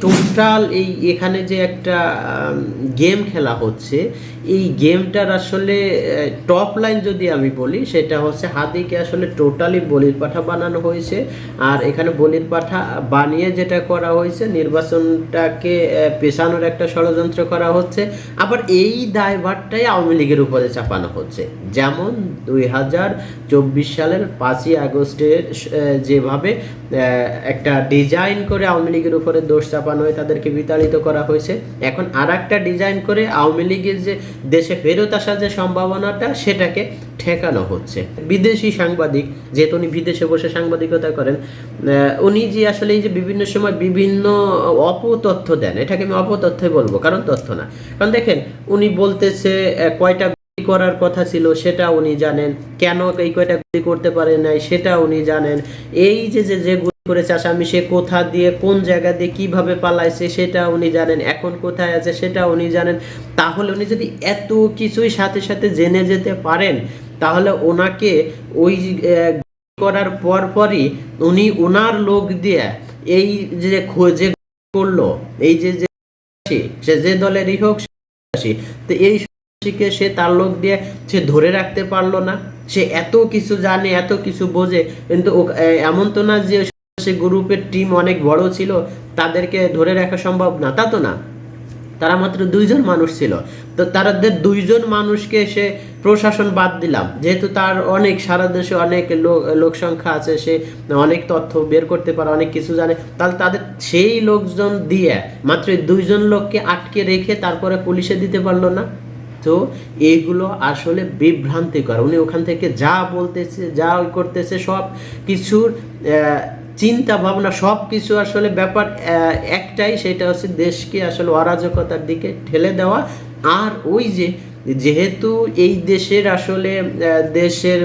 Total এখানে যে একটা গেম খেলা হচ্ছে, এই গেমটার আসলে টপ লাইন যদি আমি বলি, সেটা হচ্ছে হাদিকে আসলে টোটালি বলির পাঠা বানানো হয়েছে। আর এখানে বলির পাঠা বানিয়ে যেটা করা হয়েছে, নির্বাচনটাকে পেছানোর একটা ষড়যন্ত্র করা হচ্ছে। আবার এই দায়ভারটাই আওয়ামী লীগের উপরে চাপানো হচ্ছে। যেমন 2024 সালের 5ই আগস্টের যেভাবে একটা ডিজাইন করে আওয়ামী লীগের উপরে দোষ চাপানো হয়ে তাদেরকে বিতাড়িত করা হয়েছে, এখন আর একটা ডিজাইন করে আওয়ামী লীগের যে দেশে ফেরত আসার যে সম্ভাবনাটা, সেটাকে ঠেকানো হচ্ছে। বিদেশি সাংবাদিক, যেহেতু উনি বিদেশে বসে সাংবাদিকতা করেন, উনি যে আসলে এই যে বিভিন্ন সময় বিভিন্ন অপতথ্য দেন, এটাকে আমি অপতথ্যই বলবো, কারণ তথ্য না। কারণ দেখেন, উনি বলতেছে কয়টা করার কথা ছিল সেটা উনি জানেন, কেন এই কয়টা গুলি করতে পারে নাই সেটা উনি জানেন, এই যে যে যে গুলি করেছে আসামি সে কোথা দিয়ে কোন জায়গা দিয়ে কিভাবে পালাইছে সেটা উনি জানেন, এখন কোথায় আছে সেটা উনি জানেন। তাহলে উনি যদি এত কিছুই সাথে সাথে জেনে যেতে পারেন, তাহলে ওনাকে ওই করার পরই উনি ওনার লোক দিয়ে এই যে খোঁজে করলো, এই যে সে যে দলেরই হোক, তো এই সে তার লোক দিয়ে সে ধরে রাখতে পারলো না। সে এত কিছু জানে, এত কিছু বোঝে, কিন্তু এমন তো না যে সে গ্রুপের টিম অনেক বড় ছিল, তাদেরকে ধরে রাখা সম্ভব না, তা তো না। তারা মাত্র 2জন মানুষ ছিল। তো তাদের 2জন মানুষকে সে প্রশাসন বাদ দিলাম, যেহেতু তার অনেক সারা দেশে অনেক লোক সংখ্যা আছে, সে অনেক তথ্য বের করতে পারে, অনেক কিছু জানে, তাহলে তাদের সেই লোকজন দিয়ে মাত্র 2জন লোককে আটকে রেখে তারপরে পুলিশে দিতে পারলো না। তো এইগুলো আসলে বিভ্রান্তিকর। উনি ওখান থেকে যা বলতেছে, যা করতেছে, সব কিছুর চিন্তা ভাবনা, সব কিছু আসলে ব্যাপার একটাই, সেটা হচ্ছে দেশকে আসলে অরাজকতার দিকে ঠেলে দেওয়া। আর ওই যে যেহেতু এই দেশের আসলে দেশের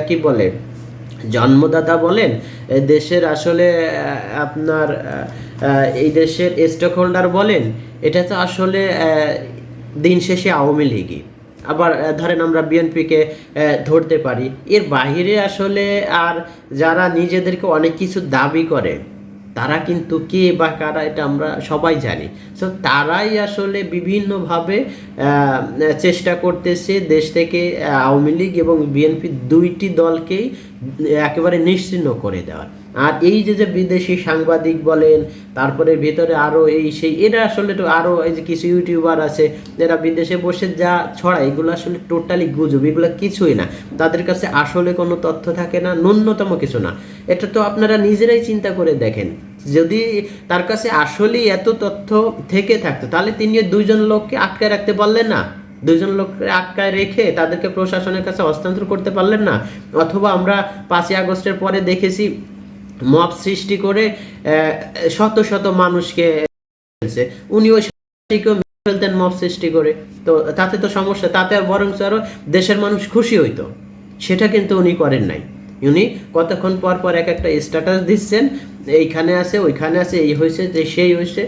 কি বলে জন্মদাতা বলেন, দেশের আসলে আপনার এই দেশের স্টেক হোল্ডার বলেন, এটা তো আসলে দিন শেষে আওয়ামী লীগই। আবার ধরেন আমরা বিএনপিকে ধরতে পারি, এর বাহিরে আসলে আর যারা নিজেদেরকে অনেক কিছু দাবি করে, তারা কিন্তু কে বা কারা এটা আমরা সবাই জানি। সো তারাই আসলে বিভিন্নভাবে চেষ্টা করতেছে দেশ থেকে আওয়ামী লীগ এবং বিএনপি দুইটি দলকেই একেবারে নিশ্চিহ্ন করে দেওয়ার। আর এই যে যে বিদেশি সাংবাদিক বলেন, তারপরে ভেতরে আরও এই সেই, এরা আসলে তো আরও এই যে কিছু ইউটিউবার আছে, এরা বিদেশে বসে যা ছড়ায়, এগুলো আসলে টোটালি গুজব, এগুলো কিছুই না। তাদের কাছে আসলে কোনো তথ্য থাকে না, ন্যূনতম কিছু না। এটা তো আপনারা নিজেরাই চিন্তা করে দেখেন, যদি তার কাছে আসলেই এত তথ্য থেকে থাকতো, তাহলে তিনি 2জন লোককে আটকায় রাখতে পারলেন না? 2জন লোককে আটকায় রেখে তাদেরকে প্রশাসনের কাছে হস্তান্তর করতে পারলেন না? অথবা আমরা 5ই আগস্টের পরে দেখেছি মব সৃষ্টি করে শত শত মানুষকে ফেলছে, উনি ওই ফেলতেন মব সৃষ্টি করে, তো তাতে তো সমস্যা, তাতে আর বরং আরো দেশের মানুষ খুশি হইতো। সেটা কিন্তু উনি করেন নাই। উনি কতক্ষণ পর পর এক একটা স্ট্যাটাস দিচ্ছেন, এইখানে আছে, ওইখানে আছে, এই হয়েছে, যে সেই হয়েছে।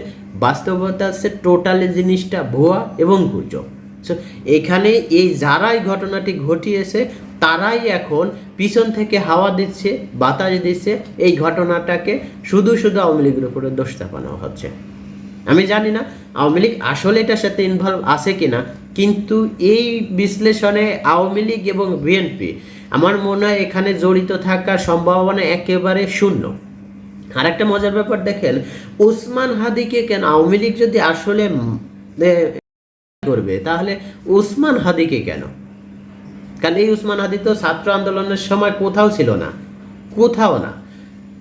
বাস্তবতা আছে টোটালি জিনিসটা ভুয়া এবং গুজব। সো এখানে এই যারাই ঘটনাটি ঘটিয়েছে, তারাই এখন পিছন থেকে হাওয়া দিচ্ছে, বাতাস দিচ্ছে, এই ঘটনাটাকে শুধু শুধু আওয়ামী লীগের উপরে দোষ চাপানো হচ্ছে। আমি জানি না আওয়ামী লীগ আসলে এটার সাথে ইনভলভ আছে কিনা, কিন্তু এই বিশ্লেষণে আওয়ামী লীগ এবং বিএনপি আমার মনে হয় এখানে জড়িত থাকার সম্ভাবনা একেবারে শূন্য। আর একটা মজার ব্যাপার দেখেন, ওসমান হাদিকে কেন আওয়ামী লীগ যদি আসলে করবে, তাহলে ওসমান হাদিকে কেন? কারণ এই ওসমান হাদি তো ছাত্র আন্দোলনের সময় কোথাও ছিল না, কোথাও না,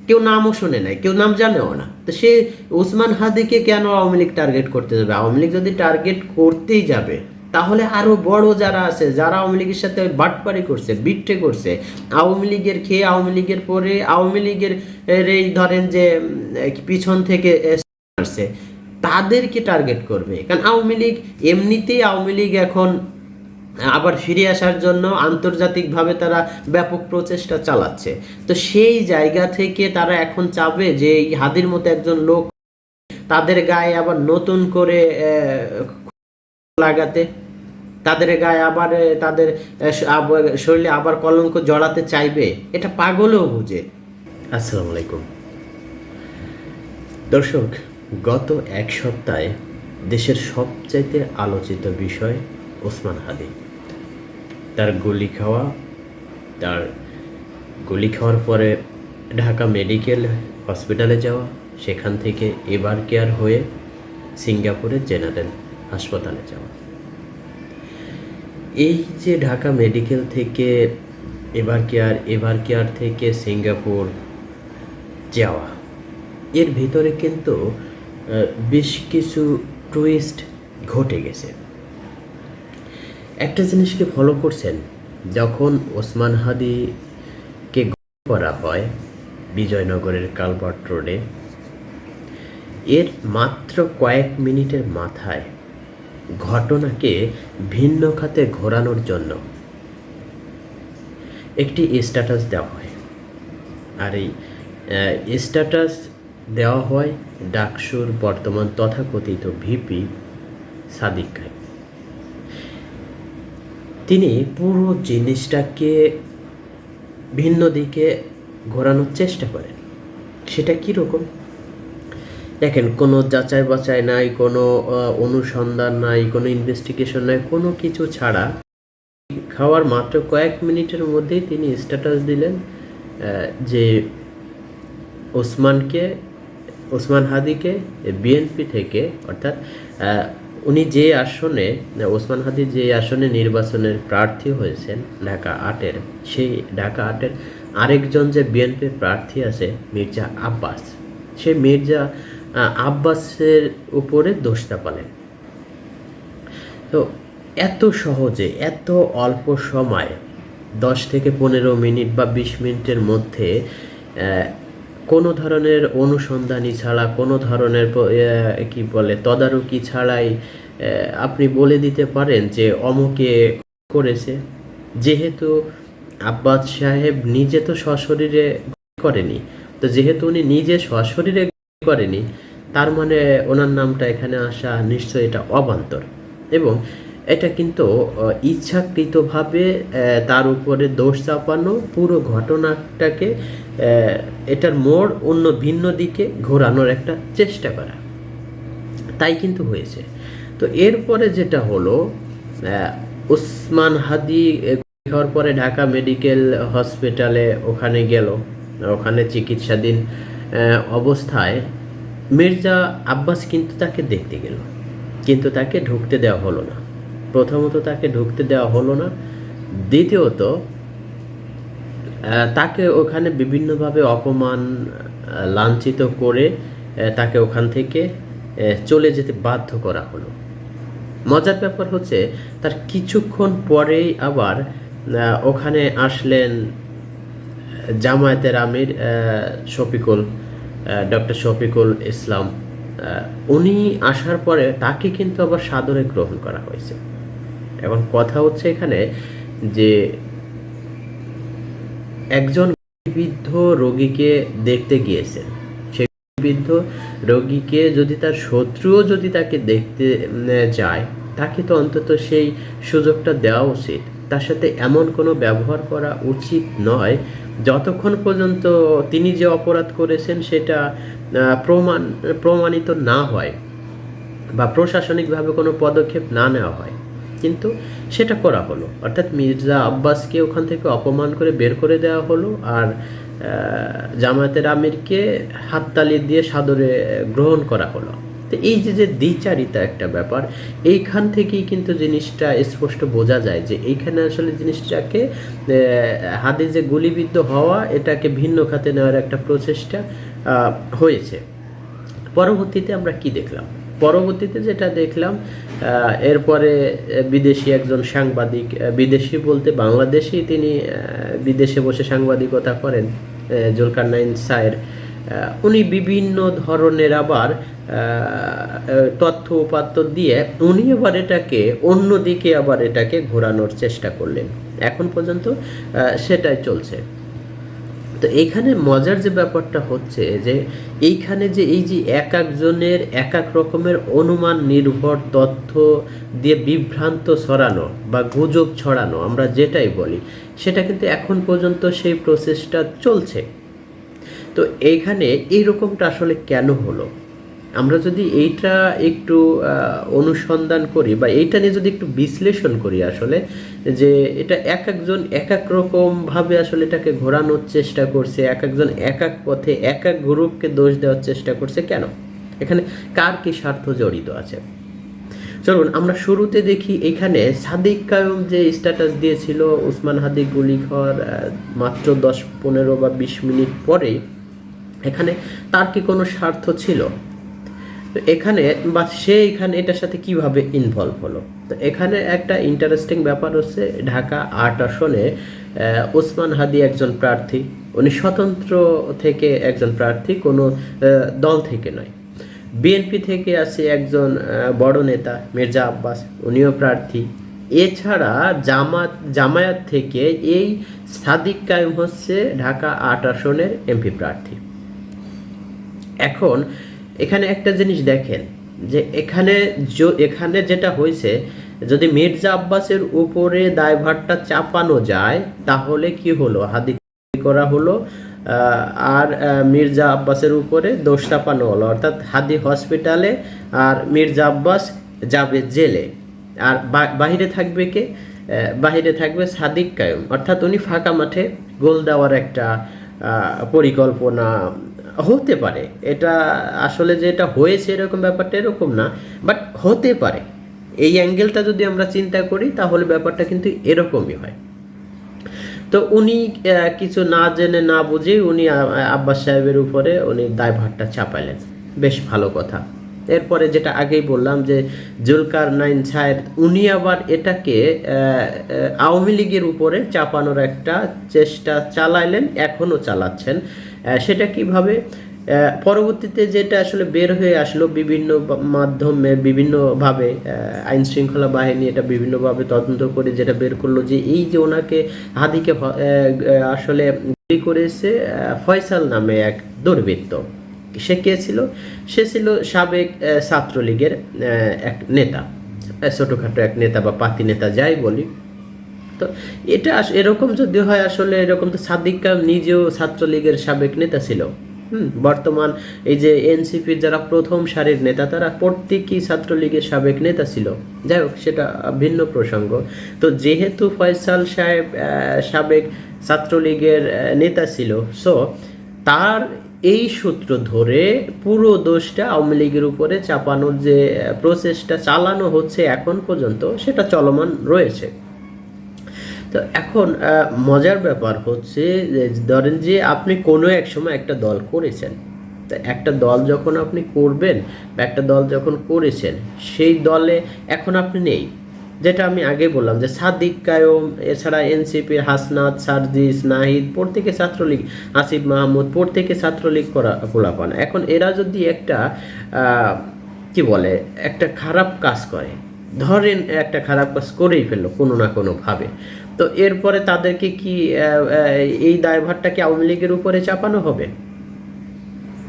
কেউ নামও শুনে নাই, কেউ নাম জানেও না। তো সে ওসমান হাদিকে কেন আওয়ামী লীগ টার্গেট করতে যাবে? আওয়ামী লীগ যদি টার্গেট করতেই যাবে, তাহলে আরো বড় যারা আছে, যারা আওয়ামী লীগের সাথে বাটপারি করছে, বিট্টে করছে, আওয়ামী লীগের খেয়ে আওয়ামী লীগের পরে আওয়ামী লীগের এই ধরেন যে পিছন থেকে আসছে, তাদেরকে টার্গেট করবে। কারণ আওয়ামী লীগ এমনিতেই, আওয়ামী লীগ এখন আবার ফিরে আসার জন্য আন্তর্জাতিকভাবে তারা ব্যাপক প্রচেষ্টা চালাচ্ছে। তো সেই জায়গা থেকে তারা এখন চাবে যে এই হাদির মতো একজন লোক তাদের গায়ে আবার নতুন করে লাগাতে, তাদের গায়ে আবার তাদের শরীরে আবার কলঙ্ক জড়াতে চাইবে। এটা পাগলও বুঝে। আসসালামু আলাইকুম দর্শক, গত এক সপ্তাহে দেশের সবচাইতে আলোচিত বিষয় ওসমান হাদি। তার গুলি খাওয়ার পরে ঢাকা মেডিকেল হসপিটালে যাওয়া, সেখান থেকে এভার কেয়ার হয়ে সিঙ্গাপুরের জেনারেল হাসপাতালে যাওয়া। এই যে ঢাকা মেডিকেল থেকে এভার কেয়ার থেকে সিঙ্গাপুর যাওয়া, এর ভিতরে কিন্তু বেশ কিছু টুইস্ট ঘটে গেছে। একটা জিনিসকে ফলো করছেন, যখন ওসমান হাদিকে গুলি করা হয় বিজয়নগরের কালভার্ট রোডে, এর মাত্র কয়েক মিনিটের মাথায় ঘটনাকে ভিন্ন খাতে ঘোরানোর জন্য একটি স্ট্যাটাস দেওয়া হয়। আর এই স্ট্যাটাস দেওয়া হয় ডাকসুর বর্তমান তথাকথিত ভিপি সাদিক খান। তিনি পুরো জিনিসটাকে ভিন্ন দিকে ঘোরানোর চেষ্টা করেন। সেটা কীরকম দেখেন, কোনো যাচাই বাছাই নাই, কোনো অনুসন্ধান নাই, কোনো ইনভেস্টিগেশন নাই, কোনো কিছু ছাড়া খাওয়ার মাত্র কয়েক মিনিটের মধ্যেই তিনি স্ট্যাটাস দিলেন যে ওসমান হাদিকে বিএনপি থেকে, অর্থাৎ উনি যে আসনে, ওসমান হাদি যে আসনে নির্বাচনের প্রার্থী হয়েছেন ঢাকা ৮-এর, সেই ঢাকা ৮-এর আরেকজন যে বিএনপির প্রার্থী আছে মির্জা আব্বাস, সেই মির্জা আব্বাসের উপরে দোষ চাপালেন। তো এত সহজে, এত অল্প সময়, 10 থেকে 15 মিনিট বা 20 মিনিটের মধ্যে কোনো ধরনের অনুসন্ধানী ছাড়া, কোনো ধরনের তদারকি ছাড়াই আপনি বলে দিতে পারেন যে অমুকে করেছে। যেহেতু আব্বাস সাহেব নিজে তো সশরীরে করেনি, তো যেহেতু উনি নিজে সশরীরে করেনি, তার মানে ওনার নামটা এখানে আসা নিশ্চয়ই এটা অবান্তর। এবং এটা কিন্তু ইচ্ছাকৃতভাবে তার উপরে দোষ চাপানো, পুরো ঘটনাটাকে এটার মোড় অন্য ভিন্ন দিকে ঘোরানোর একটা চেষ্টা করা, তাই কিন্তু হয়েছে। তো এরপরে যেটা হলো, ওসমান হাদি খাওয়ার পরে ঢাকা মেডিকেল হসপিটালে ওখানে গেল, ওখানে চিকিৎসাধীন অবস্থায় মির্জা আব্বাস কিন্তু তাকে দেখতে গেল, কিন্তু তাকে ঢুকতে দেওয়া হলো না। প্রথমত তাকে ঢুকতে দেওয়া হলো না, দ্বিতীয়ত তাকে ওখানে বিভিন্নভাবে অপমান, লাঞ্ছিত করে তাকে ওখান থেকে চলে যেতে বাধ্য করা হলো। মজার ব্যাপার হচ্ছে, তার কিছুক্ষণ পরেই আবার ওখানে আসলেন জামায়াতের আমির ডক্টর শফিকুল ইসলাম। উনি আসার পরে তাকে কিন্তু আবার সাদরে গ্রহণ করা হয়েছে। এখন কথা হচ্ছে এখানে যে একজন বৃদ্ধ রোগীকে দেখতে গিয়েছেন, সেই বৃদ্ধ রোগীকে যদি তার শত্রুও যদি তাকে দেখতে যায়, তাকে তো অন্তত সেই সুযোগটা দেওয়া উচিত। তার সাথে এমন কোনো ব্যবহার করা উচিত নয় যতক্ষণ পর্যন্ত তিনি যে অপরাধ করেছেন সেটা প্রমাণিত না হয় বা প্রশাসনিকভাবে কোনো পদক্ষেপ না নেওয়া হয়। কিন্তু সেটা করা হলো, অর্থাৎ মির্জা আব্বাসকে ওখান থেকে অপমান করে বের করে দেওয়া হলো, আর জামায়াতের আমিরকে হাততালি দিয়ে সাদরে গ্রহণ করা হলো। তো এই যে দ্বিচারিতা একটা ব্যাপার, এইখান থেকেই কিন্তু জিনিসটা স্পষ্ট বোঝা যায় যে এইখানে আসলে জিনিসটাকে হাদি যে গুলিবিদ্ধ হওয়া, এটাকে ভিন্ন খাতে নেওয়ার একটা প্রচেষ্টা হয়েছে। পরবর্তীতে আমরা কি দেখলাম? পরবর্তীতে যেটা দেখলাম, এরপরে বিদেশি একজন সাংবাদিক, বিদেশি বলতে বাংলাদেশি, তিনি বিদেশে বসে সাংবাদিকতা করেন, জুলকারনাইন স্যার, উনি বিভিন্ন ধরনের আবার তথ্য উপাত্ত দিয়ে উনি আবার এটাকে অন্যদিকে আবার এটাকে ঘোরানোর চেষ্টা করলেন। এখন পর্যন্ত সেটাই চলছে। তো এইখানে মজার যে ব্যাপারটা হচ্ছে যে এইখানে যে এই যে এক একজনের এক এক রকমের অনুমান নির্ভর তথ্য দিয়ে বিভ্রান্ত ছড়ানো বা গুজব ছড়ানো, আমরা যেটাই বলি, সেটা কিন্তু এখন পর্যন্ত সেই প্রসেসটা চলছে। তো এইখানে এইরকমটা আসলে কেন হলো? আমরা যদি এইটা একটু অনুসন্ধান করি বা এইটা নিয়ে যদি একটু বিশ্লেষণ করি আসলে, যে এটা এক একজন এক এক রকমভাবে আসলে এটাকে ঘোরানোর চেষ্টা করছে, এক একজন এক এক পথে এক এক গ্রুপকে দোষ দেওয়ার চেষ্টা করছে, কেন? এখানে কার কি স্বার্থ জড়িত আছে? চলুন আমরা শুরুতে দেখি। এখানে সাদিক কায়ুম যে স্ট্যাটাস দিয়েছিল ওসমান হাদি গুলিখর মাত্র 10-15 বা 20 মিনিট পরেই, এখানে তার কি কোনো স্বার্থ ছিল? তো এখানে বা সে এখানে এটার সাথে কিভাবে ইনভলভ হলো? তো এখানে একটা ইন্টারেস্টিং ব্যাপার হচ্ছে, ঢাকা 8 আসনে ওসমান হাদি একজন প্রার্থী, উনি স্বতন্ত্র থেকে একজন প্রার্থী, কোনো দল থেকে নয়। বিএনপি থেকে আছে একজন বড় নেতা মির্জা আব্বাস, উনিও প্রার্থী। এছাড়া জামায়াত থেকে এই সাদিক কায়ুম হচ্ছে ঢাকা 8 আসনের এমপি প্রার্থী। এখন এখানে একটা জিনিস দেখেন, যে এখানে যেটা হয়েছে, যদি মির্জা আব্বাসের উপরে দায়ভারটা চাপানো যায় তাহলে কি হলো, হাদি করা হলো, আর মির্জা আব্বাসের উপরে দোষ চাপানো হলো, অর্থাৎ হাদি হসপিটালে আর মির্জা আব্বাস যাবে জেলে। আর বাহিরে থাকবে কে? বাহিরে থাকবে সাদিক কায়ুম, অর্থাৎ উনি ফাঁকা মাঠে গোল দেওয়ার একটা পরিকল্পনা হতে পারে। এটা আসলে যে এটা হয়েছে এরকম ব্যাপারটা এরকম না, বাট হতে পারে। এই অ্যাঙ্গেলটা যদি আমরা চিন্তা করি তাহলে ব্যাপারটা কিন্তু এরকমই হয়। তো উনি কিছু না জেনে না বুঝে উনি আব্বাস সাহেবের উপরে উনি দায়ভারটা চাপাইলেন, বেশ ভালো কথা। এরপরে যেটা আগেই বললাম, যে জুলকারনাইন সাহেব উনি আবার এটাকে আওয়ামী লীগের উপরে চাপানোর একটা চেষ্টা চালাইলেন, এখনও চালাচ্ছেন। সেটা কিভাবে? পরবর্তীতে যেটা আসলে বের হয়ে আসলো বিভিন্ন মাধ্যমে, বিভিন্নভাবে আইন শৃঙ্খলা বাহিনী এটা বিভিন্নভাবে তদন্ত করে যেটা বের করলো, যে এই যে ওনাকে হাদিকে আসলে গুলি করেছে ফয়সাল নামে এক দুর্বৃত্ত। সে কে ছিল? সে ছিল সাবেক ছাত্রলীগের এক নেতা, ছোটোখাটো এক নেতা বা পাতি নেতা যাই বলি। তো এটা এরকম যদি হয়, আসলে এরকম তো সাদিক কায়ুম নিজেও ছাত্রলীগের সাবেক নেতা ছিল। বর্তমান এই যে এনসিপির যারা প্রথম সারির নেতা, তারা প্রত্যেকেই ছাত্রলীগের সাবেক নেতা ছিল। যাই হোক, সেটা ভিন্ন প্রসঙ্গ। তো যেহেতু ফয়সাল সাহেব সাবেক ছাত্রলীগের নেতা ছিল, সো তার এই সূত্র ধরে পুরো দোষটা আওয়ামী লীগের উপরে চাপানোর যে প্রসেসটা চালানো হচ্ছে এখন পর্যন্ত, সেটা চলমান রয়েছে। তো এখন মজার ব্যাপার হচ্ছে, ধরেন যে আপনি কোনো এক সময় একটা দল করেছেন, তা একটা দল যখন আপনি করবেন বা একটা দল যখন করেছেন, সেই দলে এখন আপনি নেই। যেটা আমি আগে বললাম, যে সাদিক কায়ুম, এছাড়া এনসিপির হাসনাত, সার্জিস, নাহিদ প্রত্যেকে ছাত্রলীগ, আসিফ মাহমুদ প্রত্যেকে ছাত্রলীগ পোলাপান। এখন এরা যদি একটা কি বলে একটা খারাপ কাজ করে, ধরেন একটা খারাপ কাজ করেই ফেললো কোনো না কোনোভাবে, তো এরপরে তাদেরকে কি এই দায়ভারটা কি আওয়ামী লীগের উপরে চাপানো হবে?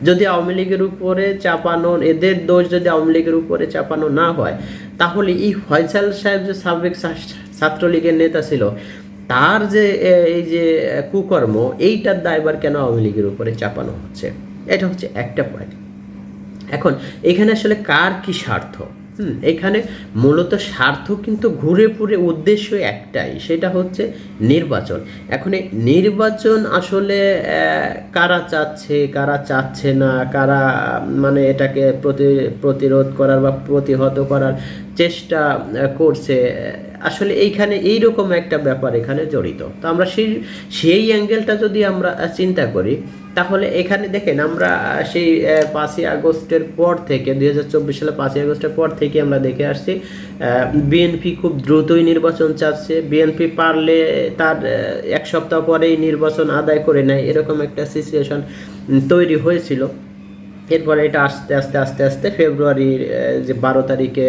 যদি আওয়ামী লীগের উপরে চাপানো, এদের দোষ যদি আওয়ামী লীগের উপরে চাপানো না হয়, তাহলে এই ফয়সাল সাহেব যে সাবেক ছাত্রলীগের নেতা ছিল, তার যে এই যে কুকর্ম, এইটার দায়ভার কেন আওয়ামী লীগের উপরে চাপানো হচ্ছে? এটা হচ্ছে একটা পয়েন্ট। এখন এখানে আসলে কার কি স্বার্থ? এখানে মূলত স্বার্থ কিন্তু ঘুরে পুরে উদ্দেশ্য একটাই, সেটা হচ্ছে নির্বাচন। এখন এই নির্বাচন আসলে কারা চাচ্ছে, কারা চাচ্ছে না, কারা মানে এটাকে প্রতিরোধ করার বা প্রতিহত করার চেষ্টা করছে, আসলে এইখানে এইরকম একটা ব্যাপার এখানে জড়িত। তো আমরা সেই অ্যাঙ্গেলটা যদি আমরা চিন্তা করি, তাহলে এখানে দেখেন আমরা সেই 5ই আগস্টের পর থেকে 2024 সালে 5ই আগস্টের পর থেকে আমরা দেখে আসছি বিএনপি খুব দ্রুতই নির্বাচন চাচ্ছে। বিএনপি পারলে তার এক সপ্তাহ পরেই নির্বাচন আদায় করে নেয়, এরকম একটা সিচুয়েশন তৈরি হয়েছিল। এরপরে এটা আস্তে আস্তে আস্তে আস্তে ফেব্রুয়ারির যে 12 তারিখে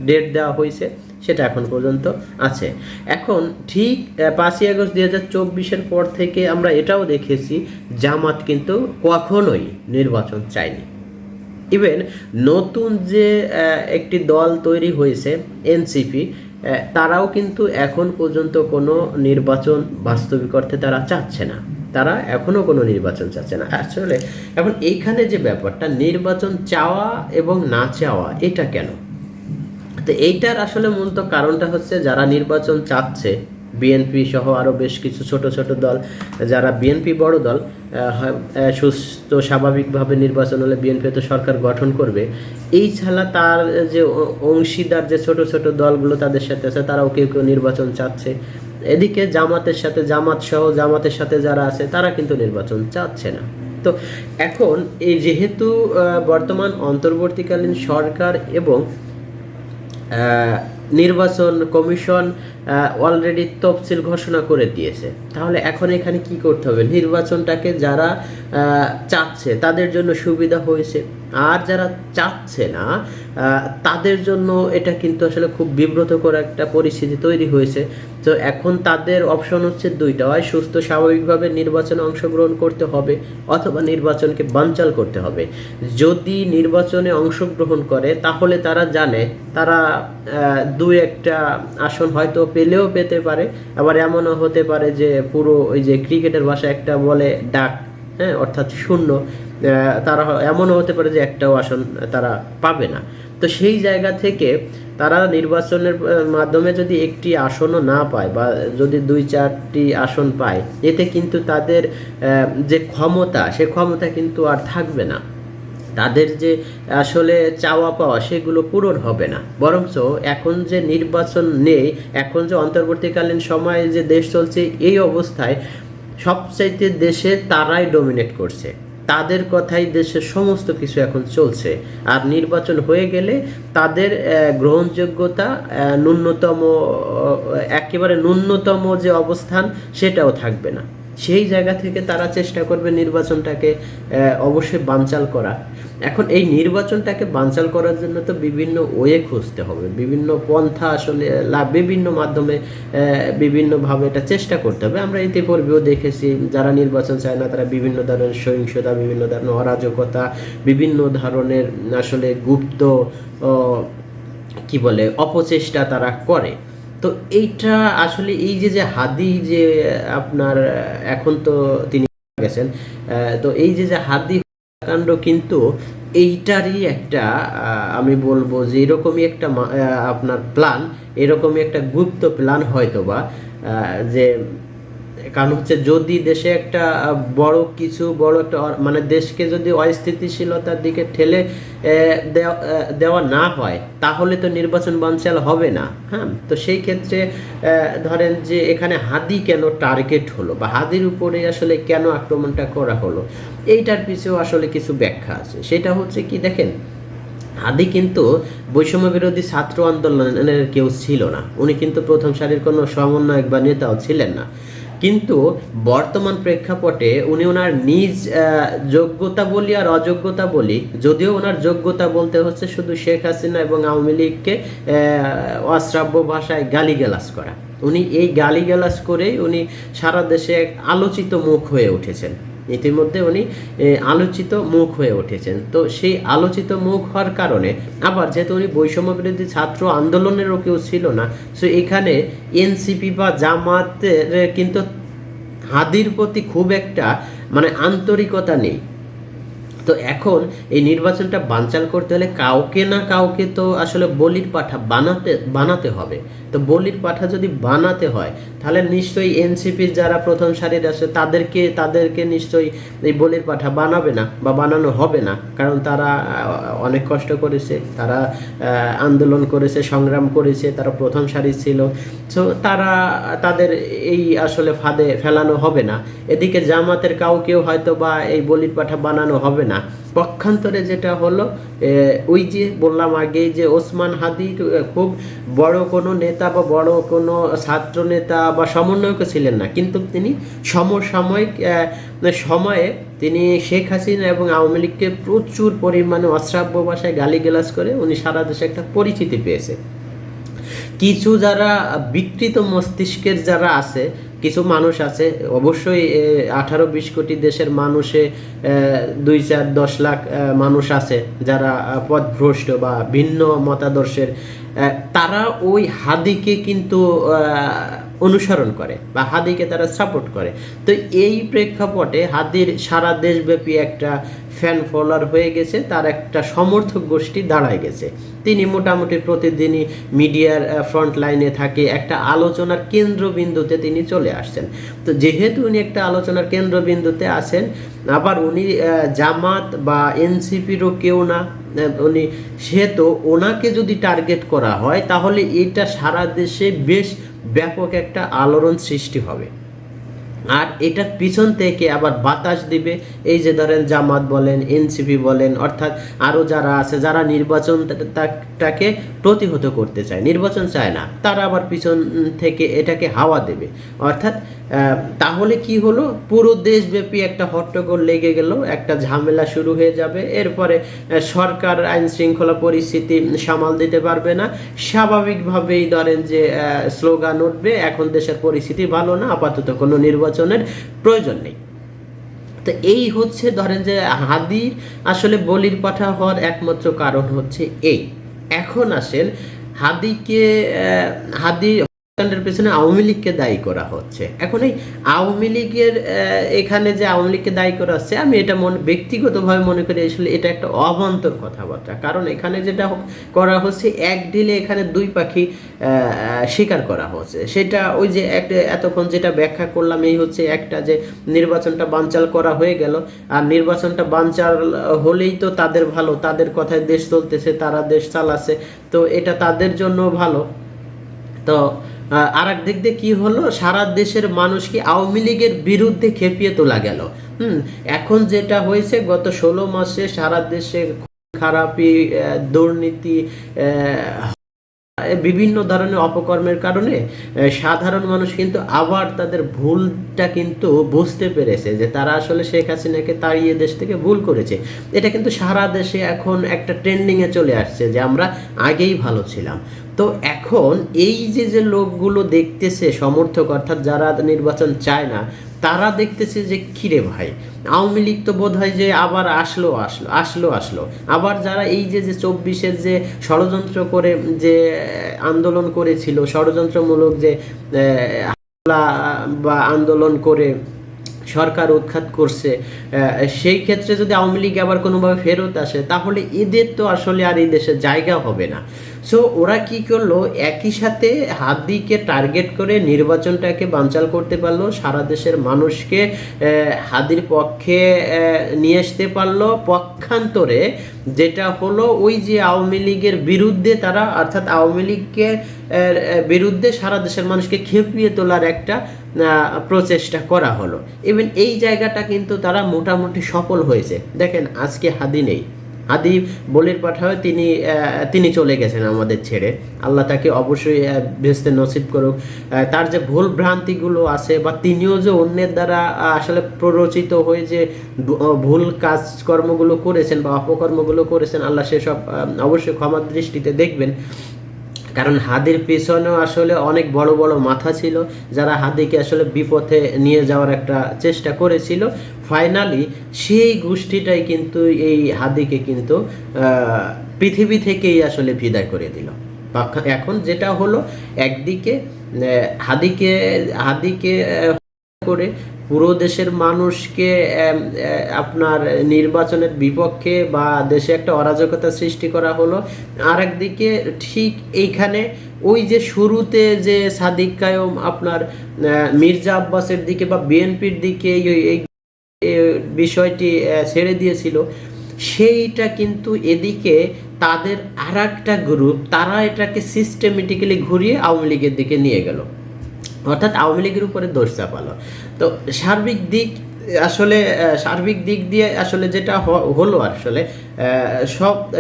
ডেট দেওয়া হয়েছে, সেটা এখন পর্যন্ত আছে। এখন ঠিক 5ই আগস্ট 2024-এর পর থেকে আমরা এটাও দেখেছি, জামাত কিন্তু কখনোই নির্বাচন চায়নি। ইভেন নতুন যে একটি দল তৈরি হয়েছে এনসিপি, তারাও কিন্তু এখন পর্যন্ত কোনো নির্বাচন বাস্তবিক অর্থে তারা চাচ্ছে না। তারা এখনও কোনো নির্বাচন চাচ্ছে না। আসলে এখন এইখানে যে ব্যাপারটা, নির্বাচন চাওয়া এবং না চাওয়া এটা কেন, তো এইটার আসলে মূলত কারণটা হচ্ছে যারা নির্বাচন চাচ্ছে, বিএনপি সহ আরও বেশ কিছু ছোট ছোট দল, যারা বিএনপি বড় দল, সুস্থ স্বাভাবিকভাবে নির্বাচন হলে বিএনপি তো সরকার গঠন করবে, এই ছাড়া তার যে অংশীদার যে ছোট ছোট দলগুলো তাদের সাথে আছে, তারাও কেউ কেউ নির্বাচন চাচ্ছে। এদিকে জামাতের সাথে, জামাতের সাথে যারা আছে তারা কিন্তু নির্বাচন চাচ্ছে না। তো এখন এই যেহেতু বর্তমান অন্তর্বর্তীকালীন সরকার এবং নির্বাচন কমিশন অলরেডি তফসিল ঘোষণা করে দিয়েছে, তাহলে এখন এখানে কি করতে হবে, নির্বাচনটাকে যারা চাচ্ছে তাদের জন্য সুবিধা হয়েছে, আর যারা চাচ্ছে না তাদের জন্য এটা কিন্তু আসলে খুব বিব্রতকর একটা পরিস্থিতি তৈরি হয়েছে। তো এখন তাদের অপশন হচ্ছে দুইটা, হয় সুস্থ স্বাভাবিকভাবে নির্বাচনে অংশগ্রহণ করতে হবে অথবা নির্বাচনকে বানচাল করতে হবে। যদি নির্বাচনে অংশগ্রহণ করে তাহলে তারা জানে তারা দুই একটা আসন হয়তো পেলেও পেতে পারে, আবার এমনও হতে পারে যে পুরো ওই যে ক্রিকেটের ভাষায় একটা বলে ডাক, হ্যাঁ, অর্থাৎ শূন্য, তারা এমনও হতে পারে যে একটাও আসন তারা পাবে না। তো সেই জায়গা থেকে তারা নির্বাচনের মাধ্যমে যদি একটি আসনও না পায় বা যদি 2-4টি আসন পায়, এতে কিন্তু তাদের যে ক্ষমতা, সে ক্ষমতা কিন্তু আর থাকবে না, তাদের যে আসলে চাওয়া পাওয়া সেগুলো পূরণ হবে না। বরঞ্চ এখন যে নির্বাচন নেই, এখন যে অন্তর্বর্তীকালীন সময়ে যে দেশ চলছে, এই অবস্থায় সবচাইতে দেশে তারাই ডমিনেট করছে, তাদের কথাই দেশের সমস্ত কিছু এখন চলছে। আর নির্বাচন হয়ে গেলে তাদের গ্রহণযোগ্যতা ন্যূনতম, একেবারে ন্যূনতম যে অবস্থান সেটাও থাকবে না। সেই জায়গা থেকে তারা চেষ্টা করবে নির্বাচনটাকে অবশ্যই বানচাল করা। এখন এই নির্বাচনটাকে বানচাল করার জন্য তো বিভিন্ন ওয়ে খুঁজতে হবে, বিভিন্ন পন্থা আসলে বিভিন্ন মাধ্যমে বিভিন্নভাবে এটা চেষ্টা করতে হবে। আমরা ইতিপূর্বেও দেখেছি যারা নির্বাচন চায় না তারা বিভিন্ন ধরনের সহিংসতা, বিভিন্ন ধরনের অরাজকতা, বিভিন্ন ধরনের আসলে গুপ্ত কি বলে অপচেষ্টা তারা করে। তো এইটা আসলে এই যে হাদি যে আপনার এখন তো তিনি গেছেন, তো এই যে হাদি কাণ্ড কিন্তু এইটারই একটা আমি বলবো যে এরকমই একটা আপনার প্ল্যান, এরকমই একটা গুপ্ত প্ল্যান হয়তোবা, যে কারণ হচ্ছে যদি দেশে একটা বড় একটা মানে দেশকে যদি অস্থিতিশীলতার দিকে ঠেলে দেওয়া না হয় তাহলে তো নির্বাচন বানচাল হবে না। হ্যাঁ, তো সেই ক্ষেত্রে ধরেন যে এখানে হাদি কেন টার্গেট হলো বা হাদির উপরে আসলে কেন আক্রমণটা করা হলো, এইটার পিছেও আসলে কিছু ব্যাখ্যা আছে। সেটা হচ্ছে কি, দেখেন, হাদি কিন্তু বৈষম্য বিরোধী ছাত্র আন্দোলনের কেউ ছিল না, উনি কিন্তু প্রথম সারির কোনো সমন্বয়ক বা নেতাও ছিলেন না, কিন্তু বর্তমান প্রেক্ষাপটে উনি ওনার নিজ যোগ্যতা বলি আর অযোগ্যতা বলি, যদিও ওনার যোগ্যতা বলতে হচ্ছে শুধু শেখ হাসিনা এবং আওয়ামী লীগকে অশ্রাব্য ভাষায় গালিগালাজ করা, উনি এই গালিগালাজ করেই উনি সারা দেশে এক আলোচিত মুখ হয়ে উঠেছেন। ইতিমধ্যে উনি আলোচিত মুখ হয়ে উঠেছেন। তো সেই আলোচিত মুখ হওয়ার কারণে আবার যেহেতু উনি বৈষম্য বিরোধী ছাত্র আন্দোলনেরও কেউ ছিল না, সো এখানে এনসিপি বা জামাতের কিন্তু হাদির প্রতি খুব একটা মানে আন্তরিকতা নেই। তো এখন এই নির্বাচনটা বানচাল করতে হলে কাউকে না কাউকে তো আসলে বলির পাঠা বানাতে হবে। তো বলির পাঠা যদি বানাতে হয় তাহলে নিশ্চয়ই এনসিপির যারা প্রথম সারির আছে তাদেরকে নিশ্চয়ই এই বলির পাঠা বানাবে না বা বানানো হবে না, কারণ তারা অনেক কষ্ট করেছে, তারা আন্দোলন করেছে, সংগ্রাম করেছে, তারা প্রথম সারি ছিল। সো তাদের এই আসলে ফাঁদে ফেলানো হবে না। এদিকে জামাতের কাউকেও হয়তো বা এই বলির পাঠা বানানো হবে না। পক্ষান্তরে যেটা হলো, ওই যে বললাম আগেই যে ওসমান হাদি খুব বড় কোনো নেতা বা বড় কোনো ছাত্র নেতা বা সমন্বয়কও ছিলেন না, কিন্তু তিনি সমসাময়িক সময়ে তিনি শেখ হাসিনা এবং আওয়ামী লীগকে প্রচুর পরিমাণে অশ্রাব্য ভাষায় গালিগালাজ করে উনি সারা দেশে একটা পরিচিতি পেয়েছে। কিছু যারা বিকৃত মস্তিষ্কের যারা আছে, কিছু মানুষ আছে, অবশ্যই 18-20 কোটি দেশের মানুষে 2-4-10 লাখ মানুষ আছে যারা পথভ্রষ্ট বা ভিন্ন মতাদর্শের, তারা ওই হাদিকে কিন্তু অনুসরণ করে বা হাদিকে তারা সাপোর্ট করে। তো এই প্রেক্ষাপটে হাদির সারা দেশব্যাপী একটা ফ্যান ফলোয়ার হয়ে গেছে, তার একটা সমর্থক গোষ্ঠী দাঁড়ায় গেছে। তিনি মোটামুটি প্রতিদিনই মিডিয়ার ফ্রন্ট লাইনে থাকে, একটা আলোচনার কেন্দ্রবিন্দুতে তিনি চলে আসছেন। তো যেহেতু উনি একটা আলোচনার কেন্দ্রবিন্দুতে আছেন, আবার উনি জামাত বা এনসিপিরও কেউ না, উনি সেহেতু ওনাকে যদি টার্গেট করা হয় তাহলে এটা সারা দেশে বেশ ব্যাপক একটা আলোড়ন সৃষ্টি হবে। আর এটার পিছন থেকে আবার বাতাস দিবে এই যে ধরেন জামাত বলেন, এনসিপি বলেন, অর্থাৎ আরও যারা আছে যারা নির্বাচনটাকে প্রতিহত করতে চায়, নির্বাচন চায় না, তারা আবার পিছন থেকে এটাকে হাওয়া দেবে। অর্থাৎ তাহলে কি হলো, পুরো দেশব্যাপী একটা হট্টগোল লেগে গেল, একটা ঝামেলা শুরু হয়ে যাবে। এরপরে সরকার আইন শৃঙ্খলা পরিস্থিতি সামাল দিতে পারবে না, স্বাভাবিকভাবেই ধরেন যে স্লোগান উঠবে, এখন দেশের পরিস্থিতি ভালো না, আপাতত কোনো নির্বাচনের প্রয়োজন নেই। তো এই হচ্ছে ধরেন যে হাদির আসলে বলির পাঠা হওয়ার একমাত্র কারণ হচ্ছে এই। এখন আসেন হাদিকে, হাদি হত্যাকাণ্ডের পেছনে আওয়ামী লীগকে দায়ী করা হচ্ছে। এখন এই আওয়ামী লীগের এখানে যে আওয়ামী লীগকে দায়ী করা হচ্ছে, আমি এটা ব্যক্তিগতভাবে মনে করি আসলে এটা একটা অবান্তর কথাবার্তা। কারণ এখানে যেটা করা হচ্ছে, এক ঢিলে এখানে দুই পাখি শিকার করা হচ্ছে। সেটা ওই যে একটা এতক্ষণ যেটা ব্যাখ্যা করলাম, এই হচ্ছে একটা যে নির্বাচনটা বানচাল করা হয়ে গেল, আর নির্বাচনটা বানচাল হলেই তো তাদের ভালো, তাদের কথায় দেশ চলতেছে, তারা দেশ চালাচ্ছে, তো এটা তাদের জন্য ভালো। তো আর এক দিক দিয়ে কী হলো, সারা দেশের মানুষকে আওয়ামী লীগের বিরুদ্ধে খেপিয়ে তোলা গেল। এখন যেটা হয়েছে, গত 16 মাসে সারা দেশে খারাপি, দুর্নীতি, বিভিন্ন ধরনের অপকর্মের কারণে সাধারণ মানুষ কিন্তু আবার তাদের ভুলটা কিন্তু বুঝতে পেরেছে যে তারা আসলে শেখ হাসিনাকে তাড়িয়ে দেশ থেকে ভুল করেছে। এটা কিন্তু সারা দেশে এখন একটা ট্রেন্ডিংয়ে চলে আসছে যে আমরা আগেই ভালো ছিলাম। তো এখন এই যে লোকগুলো দেখতেছে সমর্থক, অর্থাৎ যারা নির্বাচন চায় না, তারা দেখতেছে যে কিরে ভাই, আওয়ামী লীগ তো বোধ হয় যে আবার আসলো। আবার যারা এই যে 24-এর যে ষড়যন্ত্র করে যে আন্দোলন করেছিল, ষড়যন্ত্রমূলক যে হামলা বা আন্দোলন করে সরকার উৎখাত করছে, সেই ক্ষেত্রে যদি আওয়ামী লীগ আবার কোনোভাবে ফেরত আসে, তাহলে এদের তো আসলে আর এই দেশে জায়গা হবে না। সো ওরা কি করলো, একই সাথে হাদিকে টার্গেট করে নির্বাচনটাকে বানচাল করতে পারলো, সারা দেশের মানুষকে হাদির পক্ষে নিয়ে আসতে পারলো। পক্ষান্তরে যেটা হলো, ওই যে আওয়ামী লীগের বিরুদ্ধে তারা, অর্থাৎ আওয়ামী লীগকে বিরুদ্ধে সারা দেশের মানুষকে খেপিয়ে তোলার একটা প্রচেষ্টা করা হলো। ইভেন এই জায়গাটা কিন্তু তারা মোটামুটি সফল হয়েছে। দেখেন আজকে হাদি নেই, হাদি বলির পাঠা হয়ে তিনি চলে গেছেন আমাদের ছেড়ে। আল্লাহ তাকে অবশ্যই বেহেশতে নসিব করুক। তার যে ভুল ভ্রান্তিগুলো আছে, বা তিনিও যে অন্যের দ্বারা আসলে প্ররোচিত হয়ে যে ভুল কাজকর্মগুলো করেছেন বা অপকর্মগুলো করেছেন, আল্লাহ সেসব অবশ্যই ক্ষমার দৃষ্টিতে দেখবেন। কারণ হাদির পেছনেও আসলে অনেক বড় বড় মাথা ছিল, যারা হাদিকে আসলে বিপথে নিয়ে যাওয়ার একটা চেষ্টা করেছিল। ফাইনালি সেই গোষ্ঠীটাই কিন্তু এই হাদিকে কিন্তু পৃথিবী থেকেই আসলে বিদায় করে দিল। এখন যেটা হলো, একদিকে হাদিকে করে পুরো দেশের মানুষকে আপনার নির্বাচনের বিপক্ষে বা দেশে একটা অরাজকতা সৃষ্টি করা হলো। আর একদিকে ঠিক এইখানে ওই যে শুরুতে যে সাদিক কায়েম আপনার মির্জা আব্বাসের দিকে বা বিএনপির দিকে এই বিষয়টি ছেড়ে দিয়েছিল, সেইটা কিন্তু এদিকে তাদের আর একটা গ্রুপ, তারা এটাকে সিস্টেমেটিক্যালি ঘুরিয়ে আওয়ামী লীগের দিকে নিয়ে গেল, অর্থাৎ আওয়ামী লীগের উপরে দোষ চাপালো। তো সার্বিক দিক দিয়ে আসলে যেটা হলো, আসলে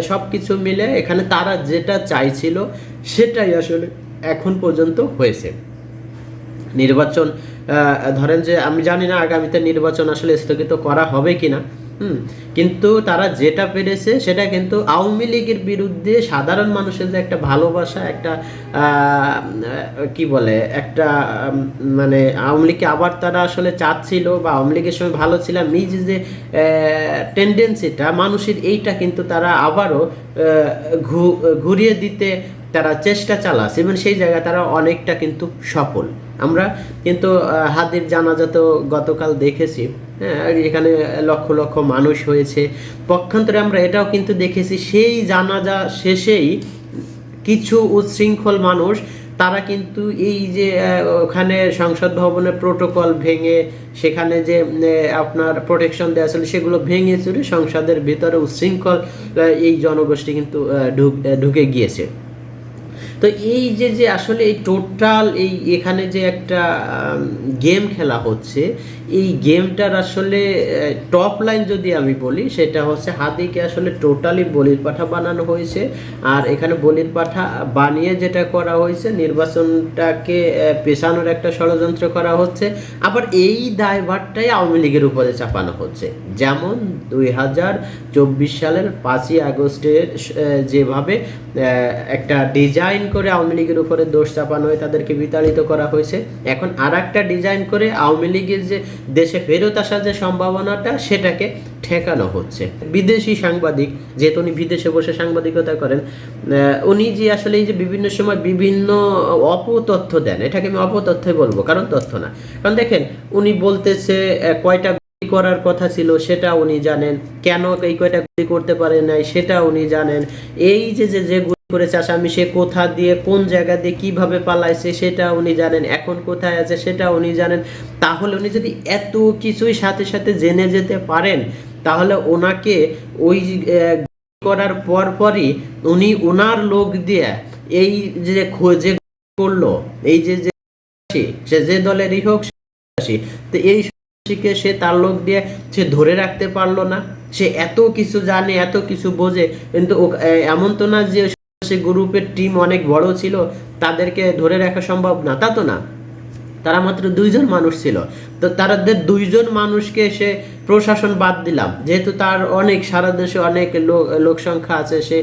সব কিছু মিলে এখানে তারা যেটা চাইছিল সেটাই আসলে এখন পর্যন্ত হয়েছে। নির্বাচন ধরেন যে আমি জানি না আগামীতে নির্বাচন আসলে স্থগিত করা হবে কিনা, কিন্তু তারা যেটা পেরেছে সেটা কিন্তু আওয়ামী লীগের বিরুদ্ধে সাধারণ মানুষের যে একটা ভালোবাসা, একটা কি বলে, একটা মানে আওয়ামী লীগকে আবার তারা আসলে চাচ্ছিল, বা আওয়ামী লীগের সময় ভালো ছিলাম, এই যে টেন্ডেন্সিটা মানুষের, এইটা কিন্তু তারা আবারও ঘুরিয়ে দিতে তারা চেষ্টা চালাচ্ছে এবং সেই জায়গায় তারা অনেকটা কিন্তু সফল। আমরা কিন্তু হাদির জানাজা তো গতকাল দেখেছি, হ্যাঁ, আর এখানে লক্ষ লক্ষ মানুষ হয়েছে। পক্ষান্তরে আমরা এটাও কিন্তু দেখেছি সেই জানাজা শেষেই কিছু উচ্ছৃঙ্খল মানুষ তারা কিন্তু এই যে ওখানে সংসদ ভবনের প্রোটোকল ভেঙে সেখানে যে আপনার প্রোটেকশন দেওয়া ছিল সেগুলো ভেঙে চুরে সংসদের ভিতরে উচ্ছৃঙ্খল এই জনগোষ্ঠী কিন্তু ঢুকে গিয়েছে। তো এই যে যে আসলে এই টোটাল এই এখানে যে একটা গেম খেলা হচ্ছে, এই গেমটার আসলে টপ লাইন যদি আমি বলি সেটা হচ্ছে হাদিকে আসলে টোটালি বলির পাঠা বানানো হয়েছে। আর এখানে বলির পাঠা বানিয়ে যেটা করা হয়েছে, নির্বাচনটাকে পেছানোর একটা ষড়যন্ত্র করা হচ্ছে। আবার এই দায়ভারটাই আওয়ামী লীগের উপরে চাপানো হচ্ছে। যেমন 2024 সালের 5ই আগস্টের যেভাবে একটা ডিজাইন করে আওয়ামী লীগের উপরে দোষ চাপানো হয়, তাদেরকে বিতাড়িত করা হয়েছে, এখন আর একটা ডিজাইন করে আওয়ামী লীগের যে দেশে ফেরত আসার যে সম্ভাবনাটা সেটাকে ঠেকানো হচ্ছে। বিদেশি সাংবাদিক, যেহেতু উনি বিদেশে বসে সাংবাদিকতা করেন, উনি যে আসলে এই যে বিভিন্ন সময় বিভিন্ন অপতথ্য দেন, এটাকে আমি অপতথ্যই বলবো, কারণ তথ্য না। কারণ দেখেন, উনি বলতেছে কয়টা গুলি করার কথা ছিল সেটা উনি জানেন, কেন এই কয়টা গুলি করতে পারে নাই সেটা উনি জানেন, এই যে যে গুলি করেছে আসামি সে কোথা দিয়ে কোন জায়গা দিয়ে কিভাবে পালাইছে সেটা উনি জানেন, এখন কোথায় আছে সেটা উনি জানেন। তাহলে উনি যদি এত কিছুই সাথে সাথে জেনে যেতে পারেন, তাহলে ওনাকে ওই করার পরই উনি ওনার লোক দিয়ে এই যে খোঁজে করলো, এই যে সে যে দলেরই হোক, তো এই সে তার লোক দিয়ে সে ধরে রাখতে পারলো না। সে এত কিছু জানে, এত কিছু বোঝে, কিন্তু এমন তো না যে সে গ্রুপের টিম অনেক বড় ছিল, তাদেরকে ধরে রাখা সম্ভব না, তা তো না। তারা মাত্র 2জন মানুষ ছিল। তো তাদের 2জন মানুষকে সে প্রশাসন বাদ দিলাম, যেহেতু তার অনেক সারা দেশে অনেক লোক সংখ্যা আছে, সে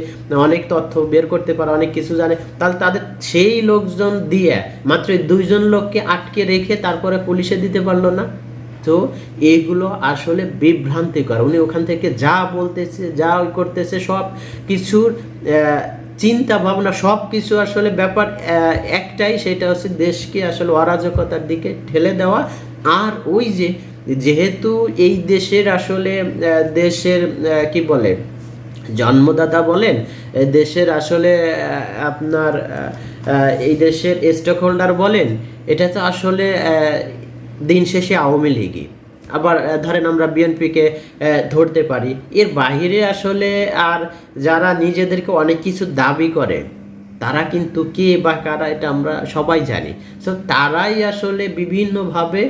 অনেক তথ্য বের করতে পারে, অনেক কিছু জানে, তাহলে তাদের সেই লোকজন দিয়ে মাত্র 2জন লোককে আটকে রেখে তারপরে পুলিশে দিতে পারলো না। তো এইগুলো আসলে বিভ্রান্তিকর। উনি ওখান থেকে যা বলতেছে, যা করতেছে, সব কিছুর চিন্তা ভাবনা সব কিছু আসলে ব্যাপার একটাই, সেটা হচ্ছে দেশকে আসলে অরাজকতার দিকে ঠেলে দেওয়া। আর ওই যে যেহেতু এই দেশের আসলে দেশের কি বলে জন্মদাতা বলেন, দেশের আসলে আপনার এই দেশের স্টেক হোল্ডার বলেন, এটা তো আসলে দিন শেষে আওয়ামী লীগই। আবার ধরেন আমরা বিএনপিকে ধরতে পারি, এর বাহিরে আসলে আর যারা নিজেদেরকে অনেক কিছু দাবি করে তারা কিন্তু কে বা কারা এটা আমরা সবাই জানি। সো তারাই আসলে বিভিন্নভাবে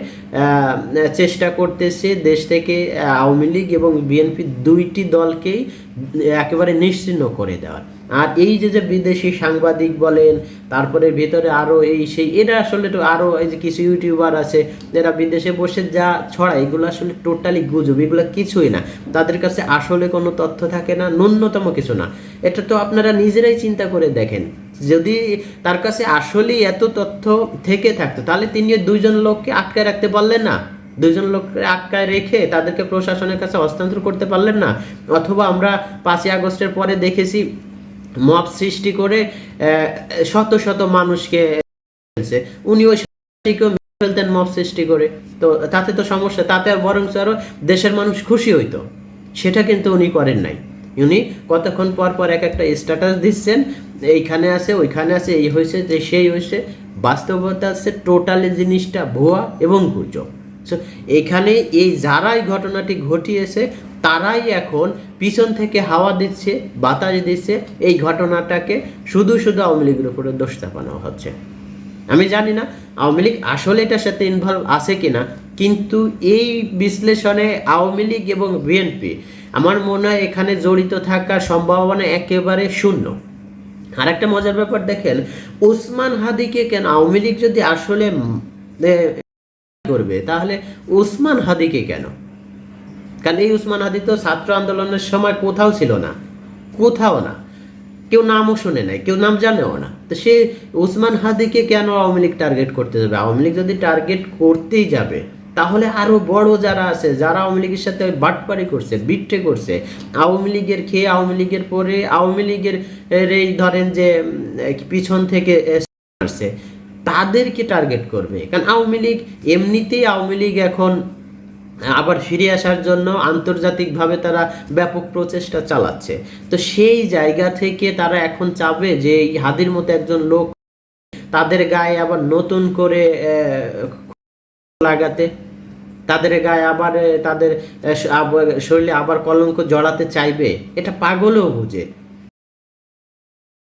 চেষ্টা করতেছে দেশ থেকে আওয়ামী লীগ এবং বিএনপি দুইটি দলকেই একেবারে নিশ্চিহ্ন করে দেওয়ার। আর এই যে যে বিদেশি সাংবাদিক বলেন, তারপরে ভেতরে আরও এই সেই, এরা আসলে তো আরও এই যে কিছু ইউটিউবার আছে যারা বিদেশে বসে যা ছড়ায়, এগুলো আসলে টোটালি গুজব, এগুলো কিছুই না। তাদের কাছে আসলে কোনো তথ্য থাকে না, ন্যূনতম কিছু না। এটা তো আপনারা নিজেরাই চিন্তা করে দেখেন, যদি তার কাছে আসলেই এত তথ্য থেকে থাকতো তাহলে তিনি 2জন লোককে আটকায় রাখতে পারলেন না? 2জন লোককে আটকায় রেখে তাদেরকে প্রশাসনের কাছে হস্তান্তর করতে পারলেন না? অথবা আমরা 5ই আগস্টের পরে দেখেছি মব সৃষ্টি করে শত শত মানুষকে ফেলছে, উনি ওই ফেলতেন মব সৃষ্টি করে, তো তাতে তো সমস্যা, তাতে আর বরং আরো দেশের মানুষ খুশি হইতো। সেটা কিন্তু উনি করেন নাই। উনি কতক্ষণ পর পর এক একটা স্ট্যাটাস দিচ্ছেন, এইখানে আছে, ওইখানে আছে, এই হয়েছে, যে সেই হয়েছে। বাস্তবতা আছে টোটালি জিনিসটা ভুয়া এবং গুজব। সো এখানে এই যারাই ঘটনাটি ঘটিয়েছে তারাই এখন পিছন থেকে হাওয়া দিচ্ছে, বাতাস দিচ্ছে, এই ঘটনাটাকে শুধু শুধু আওয়ামী লীগের উপরে দোষ চাপানো হচ্ছে। আমি জানি না আওয়ামী লীগ আসলে এটার সাথে ইনভলভ আছে কিনা, কিন্তু এই বিশ্লেষণে আওয়ামী লীগ এবং বিএনপি আমার মনে হয় এখানে জড়িত থাকার সম্ভাবনা একেবারে শূন্য। আর একটা মজার ব্যাপার দেখেন, ওসমান হাদিকে কেন আওয়ামী লীগ যদি আসলে করবে, তাহলে ওসমান হাদিকে কেন? কারণ এই ওসমান হাদি তো ছাত্র আন্দোলনের সময় কোথাও ছিল না, কোথাও না, কেউ নামও শুনে নাই, কেউ নাম জানেও না। তো সে ওসমান হাদিকে কেন আওয়ামী লীগ টার্গেট করতে যাবে? আওয়ামী লীগ যদি টার্গেট করতেই যাবে তাহলে আরো বড় যারা আছে, যারা আওয়ামী লীগের সাথে বাটপারি করছে, বিট্রে করছে, আওয়ামী লীগের খেয়ে আওয়ামী লীগের পরে আওয়ামী লীগের এই ধরেন যে পিছন থেকে আসছে, তাদেরকে টার্গেট করবে। কারণ আওয়ামী লীগ এমনিতেই, আওয়ামী লীগ এখন আবার ফিরে আসার জন্য আন্তর্জাতিকভাবে তারা ব্যাপক প্রচেষ্টা চালাচ্ছে। তো সেই জায়গা থেকে তারা এখন চাবে যে এই হাদির মতো একজন লোক তাদের গায়ে আবার নতুন করে লাগাতে, তাদের গায়ে আবার তাদের শরীরে আবার কলঙ্ক জড়াতে চাইবে। এটা পাগলও বুঝে।